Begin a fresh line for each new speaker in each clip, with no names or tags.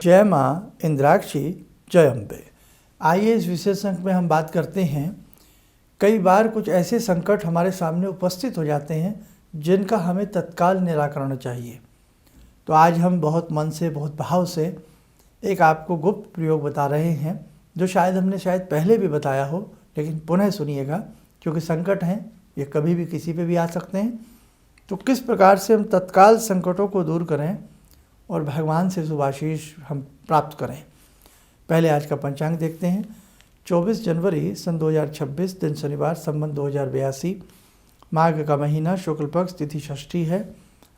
जय माँ इंद्राक्षी जय अम्बे। आइए इस विशेष अंक में हम बात करते हैं। कई बार कुछ ऐसे संकट हमारे सामने उपस्थित हो जाते हैं जिनका हमें तत्काल निराकरण चाहिए। तो आज हम बहुत मन से, बहुत भाव से एक आपको गुप्त प्रयोग बता रहे हैं जो शायद हमने पहले भी बताया हो, लेकिन पुनः सुनिएगा क्योंकि संकट हैं, ये कभी भी किसी पे भी आ सकते हैं। तो किस प्रकार से हम तत्काल संकटों को दूर करें और भगवान से शुभाशीष हम प्राप्त करें। पहले आज का पंचांग देखते हैं। 24 जनवरी सन 2026, दिन शनिवार, संवत 2082, माघ का महीना, शुक्ल पक्ष, तिथि षष्ठी है,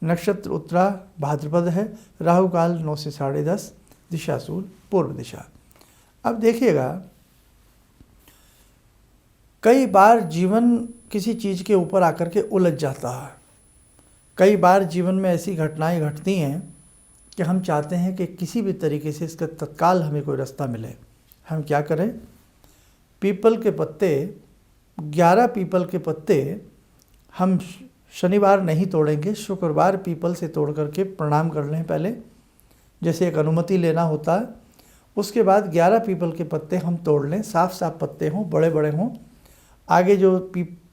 नक्षत्र उत्तरा भाद्रपद है, राहु काल 9 से 10:30, दिशा सूल पूर्व दिशा। अब देखिएगा, कई बार जीवन किसी चीज़ के ऊपर आकर के उलझ जाता है। कई बार जीवन में ऐसी घटनाएं घटती हैं कि हम चाहते हैं कि किसी भी तरीके से इसका तत्काल हमें कोई रास्ता मिले। हम क्या करें? पीपल के पत्ते, 11 पीपल के पत्ते हम शनिवार नहीं तोड़ेंगे, शुक्रवार पीपल से तोड़ करके प्रणाम कर लें पहले, जैसे एक अनुमति लेना होता है। उसके बाद 11 पीपल के पत्ते हम तोड़ लें, साफ साफ पत्ते हों, बड़े बड़े हों, आगे जो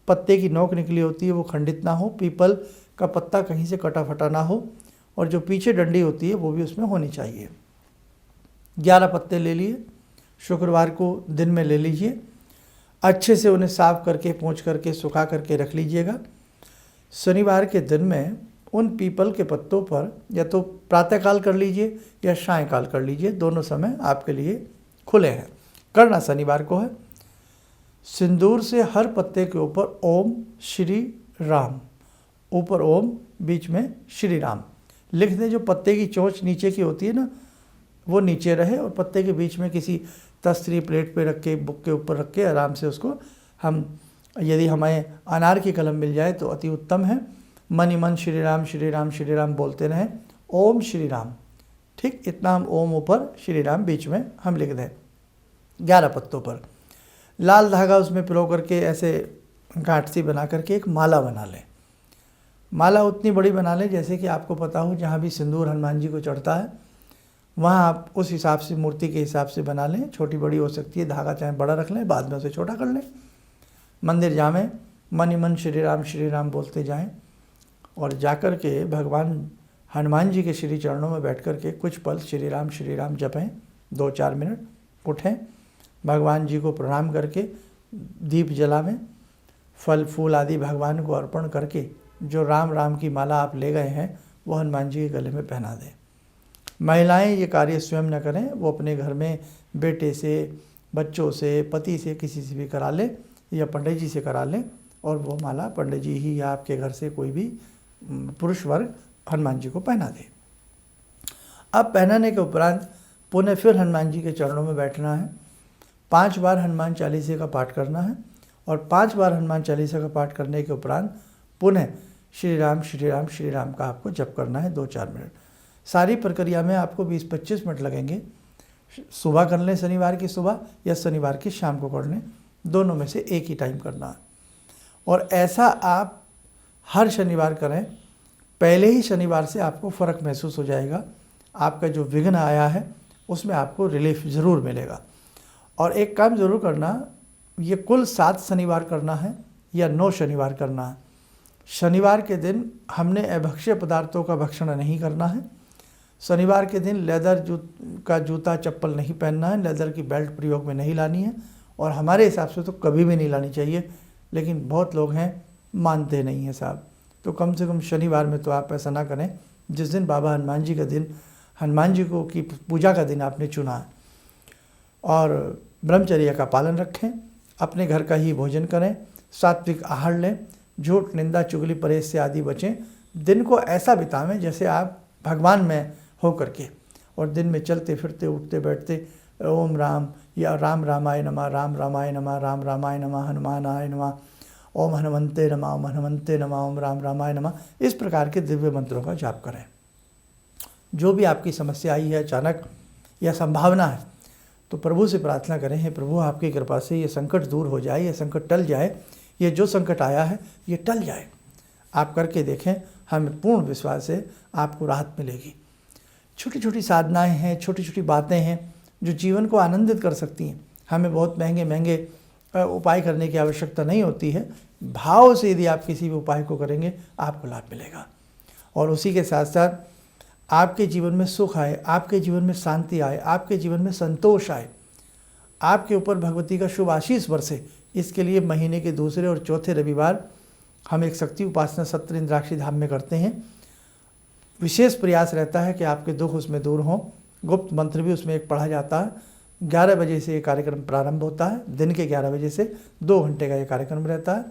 पत्ते की नोक निकली होती है वो खंडित ना हो, पीपल का पत्ता कहीं से कटा फटा ना हो, और जो पीछे डंडी होती है वो भी उसमें होनी चाहिए। 11 पत्ते ले लिए, शुक्रवार को दिन में ले लीजिए, अच्छे से उन्हें साफ करके, पोंछ करके, सुखा करके रख लीजिएगा। शनिवार के दिन में उन पीपल के पत्तों पर या तो प्रातःकाल कर लीजिए या सायंकाल कर लीजिए, दोनों समय आपके लिए खुले हैं। करना शनिवार को है। सिंदूर से हर पत्ते के ऊपर ओम श्री राम, ऊपर ओम, बीच में श्री राम लिख दें। जो पत्ते की चोंच नीचे की होती है ना, वो नीचे रहे और पत्ते के बीच में किसी तस्तरी प्लेट पे रख के, बुक के ऊपर रख के आराम से उसको हम, यदि हमें अनार की कलम मिल जाए तो अति उत्तम है। मन ही मन श्री राम श्री राम श्री राम बोलते रहें, ओम श्री राम। ठीक, इतना हम ओम ऊपर, श्री राम बीच में हम लिख दें 11 पत्तों पर। लाल धागा उसमें पिरो करके ऐसे गांठ सी बना करके एक माला बना लें। माला उतनी बड़ी बना लें जैसे कि आपको पता हो, जहाँ भी सिंदूर हनुमान जी को चढ़ता है वहाँ आप उस हिसाब से, मूर्ति के हिसाब से बना लें। छोटी बड़ी हो सकती है, धागा चाहे बड़ा रख लें, बाद में उसे छोटा कर लें। मंदिर जावें, मन ही मन श्री राम बोलते जाएं और जाकर के भगवान हनुमान जी के श्री चरणों में बैठ कर के कुछ पल श्री राम जपें, 2-4 मिनट। उठें, भगवान जी को प्रणाम करके दीप जलावें, फल फूल आदि भगवान को अर्पण करके जो राम राम की माला आप ले गए हैं वो हनुमान जी के गले में पहना दें। महिलाएं ये कार्य स्वयं न करें, वो अपने घर में बेटे से, बच्चों से, पति से, किसी से भी करा लें या पंडित जी से करा लें, और वो माला पंडित जी ही या आपके घर से कोई भी पुरुष वर्ग हनुमान जी को पहना दे। अब पहनाने के उपरांत पुनः फिर हनुमान जी के चरणों में बैठना है। 5 बार हनुमान चालीसा का पाठ करना है और 5 बार हनुमान चालीसा का पाठ करने के उपरांत पुनः श्री राम का आपको जप करना है 2-4 मिनट। सारी प्रक्रिया में आपको 20-25 मिनट लगेंगे। सुबह कर लें, शनिवार की सुबह, या शनिवार की शाम को कर लें, दोनों में से एक ही टाइम करना है। और ऐसा आप हर शनिवार करें। पहले ही शनिवार से आपको फ़र्क महसूस हो जाएगा। आपका जो विघ्न आया है उसमें आपको रिलीफ ज़रूर मिलेगा। और एक काम ज़रूर करना, ये कुल 7 शनिवार करना है या 9 शनिवार करना है। शनिवार के दिन हमने अभक्ष्य पदार्थों का भक्षण नहीं करना है। शनिवार के दिन लेदर का जूता चप्पल नहीं पहनना है, लेदर की बेल्ट प्रयोग में नहीं लानी है, और हमारे हिसाब से तो कभी भी नहीं लानी चाहिए, लेकिन बहुत लोग हैं मानते नहीं हैं साहब। तो कम से कम शनिवार में तो आप ऐसा ना करें जिस दिन बाबा हनुमान जी का दिन, हनुमान जी को की पूजा का दिन आपने चुना है। और ब्रह्मचर्य का पालन रखें, अपने घर का ही भोजन करें, सात्विक आहार लें, झूठ निंदा चुगली परहेज से आदि बचें। दिन को ऐसा बितावें जैसे आप भगवान में हो करके, और दिन में चलते फिरते, उठते बैठते ओम राम या राम रामाय नमः, राम रामाय नमः, राम रामाय नमः, हनुमानाय नमः, ओम हनुमंते नमः, ओम हनुमंते नमः, ओम राम रामाय नमः, इस प्रकार के दिव्य मंत्रों का जाप करें। जो भी आपकी समस्या आई है अचानक या संभावना है, तो प्रभु से प्रार्थना करें, हे प्रभु आपकी कृपा से ये संकट दूर हो जाए, ये संकट टल जाए, ये जो संकट आया है ये टल जाए। आप करके देखें, हमें पूर्ण विश्वास है आपको राहत मिलेगी। छोटी छोटी साधनाएं हैं, छोटी छोटी बातें हैं जो जीवन को आनंदित कर सकती हैं। हमें बहुत महंगे महंगे उपाय करने की आवश्यकता नहीं होती है। भाव से यदि आप किसी भी उपाय को करेंगे आपको लाभ मिलेगा। और उसी के साथ साथ आपके जीवन में सुख आए, आपके जीवन में शांति आए, आपके जीवन में संतोष आए, आपके ऊपर भगवती का शुभ आशीष बरसे, इसके लिए महीने के दूसरे और चौथे रविवार हम एक शक्ति उपासना सत्र इंद्राक्षी धाम में करते हैं। विशेष प्रयास रहता है कि आपके दुख उसमें दूर हों। गुप्त मंत्र भी उसमें एक पढ़ा जाता है। 11 बजे से ये कार्यक्रम प्रारंभ होता है, दिन के 11 बजे से 2 घंटे का ये कार्यक्रम रहता है।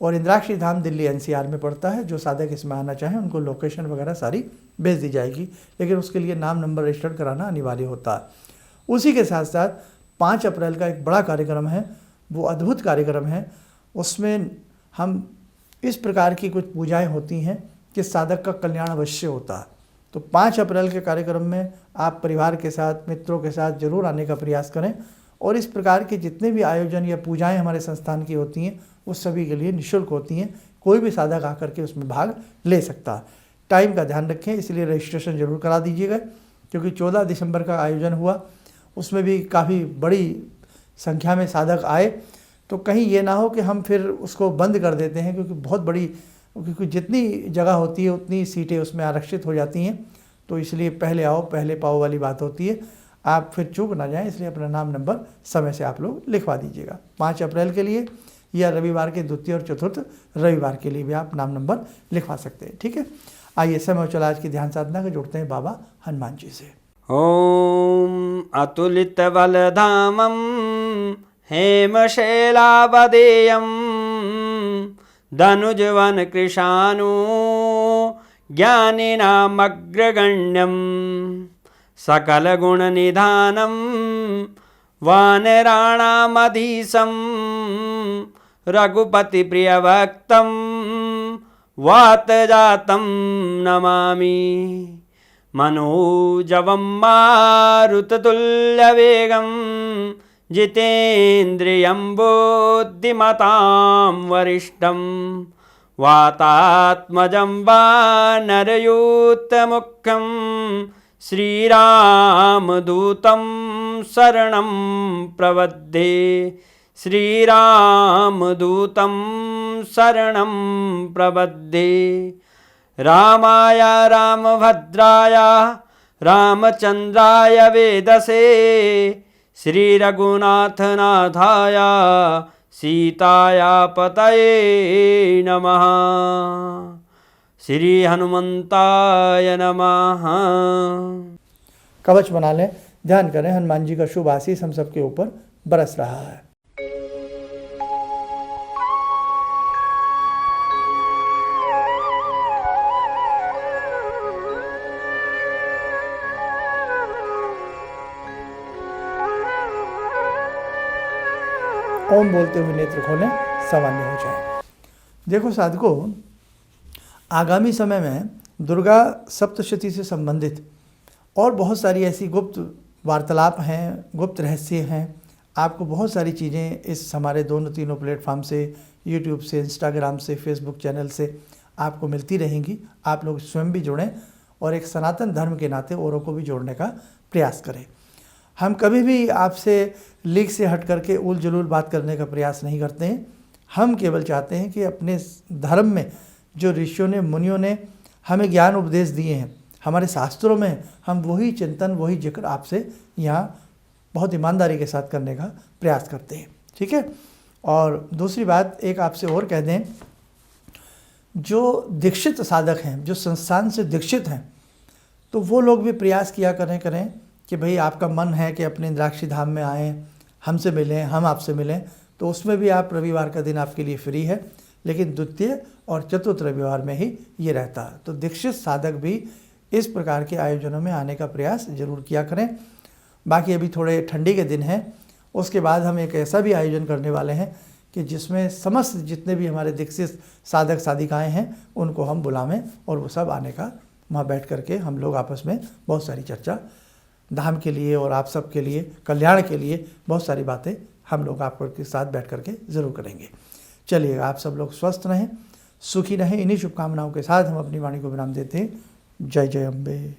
और इंद्राक्षी धाम दिल्ली NCR में पड़ता है। जो साधक इसमें आना चाहें उनको लोकेशन वगैरह सारी भेज दी जाएगी, लेकिन उसके लिए नाम नंबर रजिस्टर्ड कराना अनिवार्य होता है। उसी के साथ साथ 5 अप्रैल का एक बड़ा कार्यक्रम है, वो अद्भुत कार्यक्रम है। उसमें हम इस प्रकार की कुछ पूजाएं होती हैं कि साधक का कल्याण अवश्य होता है। तो 5 अप्रैल के कार्यक्रम में आप परिवार के साथ, मित्रों के साथ जरूर आने का प्रयास करें। और इस प्रकार के जितने भी आयोजन या पूजाएं हमारे संस्थान की होती हैं वो सभी के लिए निःशुल्क होती हैं। कोई भी साधक आकर के उसमें भाग ले सकता है। टाइम का ध्यान रखें, इसलिए रजिस्ट्रेशन जरूर करा दीजिएगा, क्योंकि 14 दिसंबर का आयोजन हुआ, उसमें भी काफ़ी बड़ी संख्या में साधक आए। तो कहीं ये ना हो कि हम फिर उसको बंद कर देते हैं, क्योंकि जितनी जगह होती है उतनी सीटें उसमें आरक्षित हो जाती हैं। तो इसलिए पहले आओ पहले पाओ वाली बात होती है, आप फिर चूक ना जाएं, इसलिए अपना नाम नंबर समय से आप लोग लिखवा दीजिएगा। 5 अप्रैल के लिए या रविवार के द्वितीय और चतुर्थ रविवार के लिए भी आप नाम नंबर लिखवा सकते हैं। ठीक है, आइए समय चला आज की ध्यान साधना को जोड़ते हैं बाबा हनुमान जी से।
ॐ अतुलितबलधामं हेमशैलावदेयं धनुजवनकृशानु ज्ञानिनामग्रगण्यं सकलगुणनिधानं वानराणामधीशं रघुपतिप्रियभक्तं वातजातं नमामि। मनोजवं मारुततुल्यवेगं जितेन्द्रियं बुद्धिमतां वरिष्ठं वातात्मजं वानरयूथमुख्यं श्रीरामदूतं शरणं प्रपद्ये। श्रीरामदूतं शरणं प्रपद्ये। रामाय रामभद्राय रामचन्द्राय वेदसे श्रीरघुनाथनाथाय सीताया पतये नमः। श्री हनुमंताय नमः।
कवच बना लें, ध्यान करें, हनुमान जी का शुभ आशीष हम सबके ऊपर बरस रहा है। ओम बोलते हुए नेत्र खोलें, सामान्य हो जाए। देखो साधकों, आगामी समय में दुर्गा सप्तशती से संबंधित और बहुत सारी ऐसी गुप्त वार्तालाप हैं, गुप्त रहस्य हैं। आपको बहुत सारी चीज़ें इस हमारे दोनों तीनों प्लेटफॉर्म से, यूट्यूब से, इंस्टाग्राम से, फेसबुक चैनल से आपको मिलती रहेंगी। आप लोग स्वयं भी जुड़ें और एक सनातन धर्म के नाते औरों को भी जोड़ने का प्रयास करें। हम कभी भी आपसे लीक से हट करके उल जुलूल बात करने का प्रयास नहीं करते हैं। हम केवल चाहते हैं कि अपने धर्म में जो ऋषियों ने, मुनियों ने हमें ज्ञान उपदेश दिए हैं, हमारे शास्त्रों में, हम वही चिंतन, वही जिक्र आपसे यहाँ बहुत ईमानदारी के साथ करने का प्रयास करते हैं। ठीक है। और दूसरी बात एक आपसे और कह दें, जो दीक्षित साधक हैं, जो संस्थान से दीक्षित हैं, तो वो लोग भी प्रयास किया करें कि भाई आपका मन है कि अपने इंद्राक्षी धाम में आएँ, हमसे मिलें, हम आपसे मिलें, तो उसमें भी आप रविवार का दिन आपके लिए फ्री है, लेकिन द्वितीय और चतुर्थ रविवार में ही ये रहता है। तो दीक्षित साधक भी इस प्रकार के आयोजनों में आने का प्रयास जरूर किया करें। बाकी अभी थोड़े ठंडी के दिन हैं, उसके बाद हम एक ऐसा भी आयोजन करने वाले हैं कि जिसमें समस्त जितने भी हमारे दीक्षित साधक साधिकाएँ हैं उनको हम बुलावें और वो सब आने का, वहाँ बैठ करके हम लोग आपस में बहुत सारी चर्चा धाम के लिए और आप सब के लिए, कल्याण के लिए बहुत सारी बातें हम लोग आपके साथ बैठ करके ज़रूर करेंगे। चलिए, आप सब लोग स्वस्थ रहें, सुखी रहें। इन्हीं शुभकामनाओं के साथ हम अपनी वाणी को विराम देते हैं। जय जय अम्बे।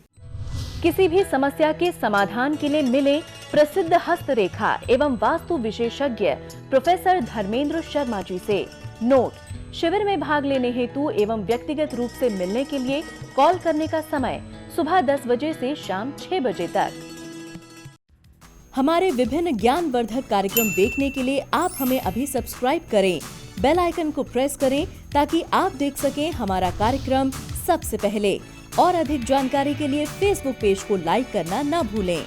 किसी भी समस्या के समाधान के लिए मिले प्रसिद्ध हस्तरेखा एवं वास्तु विशेषज्ञ प्रोफेसर धर्मेंद्र शर्मा जी से। नोट: शिविर में भाग लेने हेतु एवं व्यक्तिगत रूप से मिलने के लिए कॉल करने का समय सुबह 10 बजे से शाम 6 बजे तक। हमारे विभिन्न ज्ञानवर्धक कार्यक्रम देखने के लिए आप हमें अभी सब्सक्राइब करें, बेल आइकन को प्रेस करें ताकि आप देख सकें हमारा कार्यक्रम सबसे पहले। और अधिक जानकारी के लिए फेसबुक पेज को लाइक करना न भूलें।